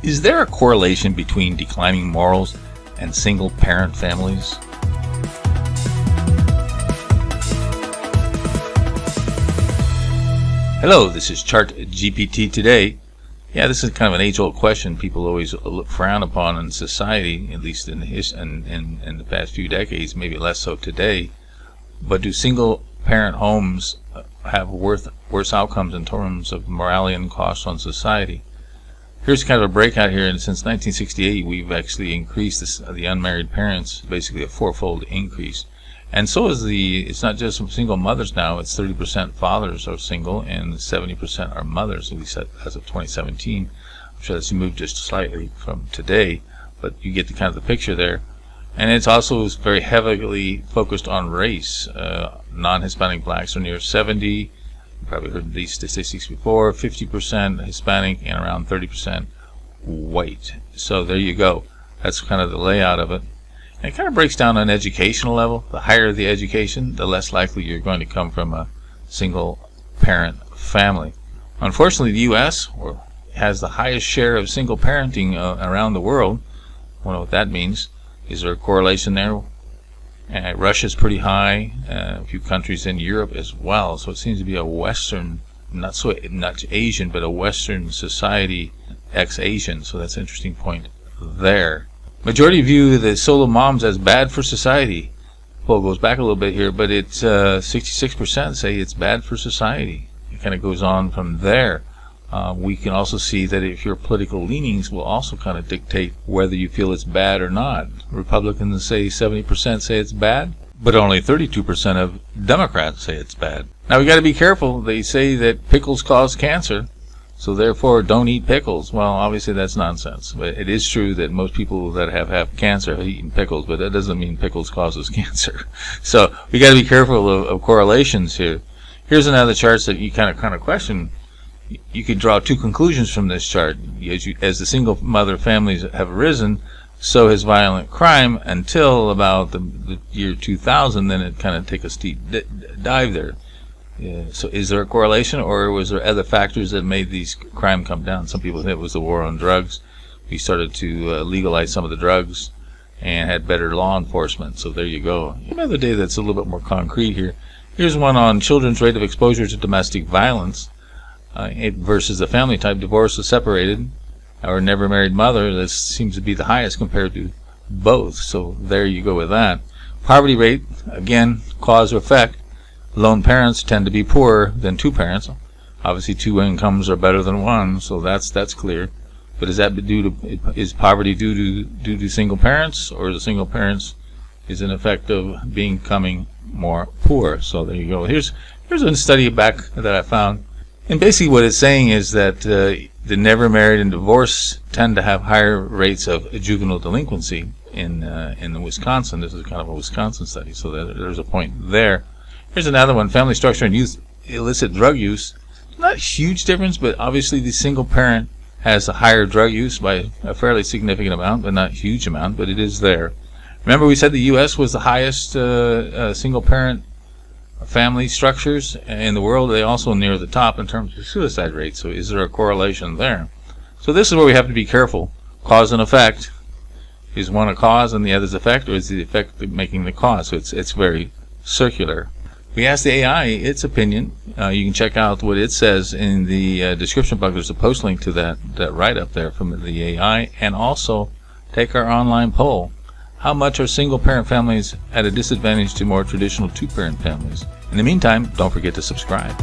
Is there a correlation between declining morals and single-parent families? Hello, this is ChartGPT Today. Yeah, this is kind of an age-old question people always frown upon in society, at least in the past few decades, maybe less so today. But do single-parent homes have worse outcomes in terms of morality and costs on society? Here's kind of a breakout here, and since 1968 we've actually increased the unmarried parents, basically a fourfold increase. And so is it's not just single mothers now, it's 30% fathers are single and 70% are mothers, at least as of 2017. I'm sure that's moved just slightly from today, but you get the kind of the picture there. And it's also very heavily focused on race. Non-Hispanic blacks are near 70. You probably heard these statistics before. 50% Hispanic and around 30% white. So there you go. That's kind of the layout of it. And it kind of breaks down on an educational level. The higher the education, the less likely you're going to come from a single-parent family. Unfortunately, the U.S. has the highest share of single parenting around the world. I don't know what that means. Is there a correlation there? Russia's pretty high. A few countries in Europe as well. So it seems to be a Western, not Asian, but a Western society ex-Asian. So that's an interesting point there. Majority view the solo moms as bad for society. Well, it goes back a little bit here, but it's 66% say it's bad for society. It kind of goes on from there. We can also see that if your political leanings will also kind of dictate whether you feel it's bad or not. Republicans say 70% say it's bad, but only 32% of Democrats say it's bad. Now we got to be careful. They say that pickles cause cancer, so therefore don't eat pickles. Well, obviously that's nonsense. But it is true that most people that have cancer have eaten pickles, but that doesn't mean pickles causes cancer. So we got to be careful of correlations here. Here's another chart that you kind of question. You could draw two conclusions from this chart. As the single mother families have risen, so has violent crime until about the year 2000. Then it kind of take a steep dive there. So is there a correlation, or was there other factors that made these crime come down? Some people think it was the war on drugs. We started to legalize some of the drugs and had better law enforcement. So there you go. Another day that's a little bit more concrete here. Here's one on children's rate of exposure to domestic violence versus the family type. Divorced or separated or never married mother. This seems to be the highest compared to both. So there you go with that. Poverty rate, again, cause or effect. Lone parents tend to be poorer than two parents. Obviously, two incomes are better than one, so that's clear. But is poverty due to single parents, or the single parents is an effect of becoming more poor? So there you go. Here's a study back that I found, and basically what it's saying is that the never married and divorced tend to have higher rates of juvenile delinquency in Wisconsin. This is kind of a Wisconsin study, so there's a point there. Here's another one, family structure and youth illicit drug use. Not a huge difference, but obviously the single parent has a higher drug use by a fairly significant amount, but not a huge amount, but it is there. Remember we said the U.S. was the highest single parent family structures in the world. They also near the top in terms of suicide rates. So is there a correlation there? So this is where we have to be careful. Cause and effect. Is one a cause and the other's effect, or is the effect making the cause? So it's very circular. We asked the AI its opinion. You can check out what it says in the description box. There's a post link to that write-up there from the AI, and also take our online poll. How much are single-parent families at a disadvantage to more traditional two-parent families? In the meantime, don't forget to subscribe.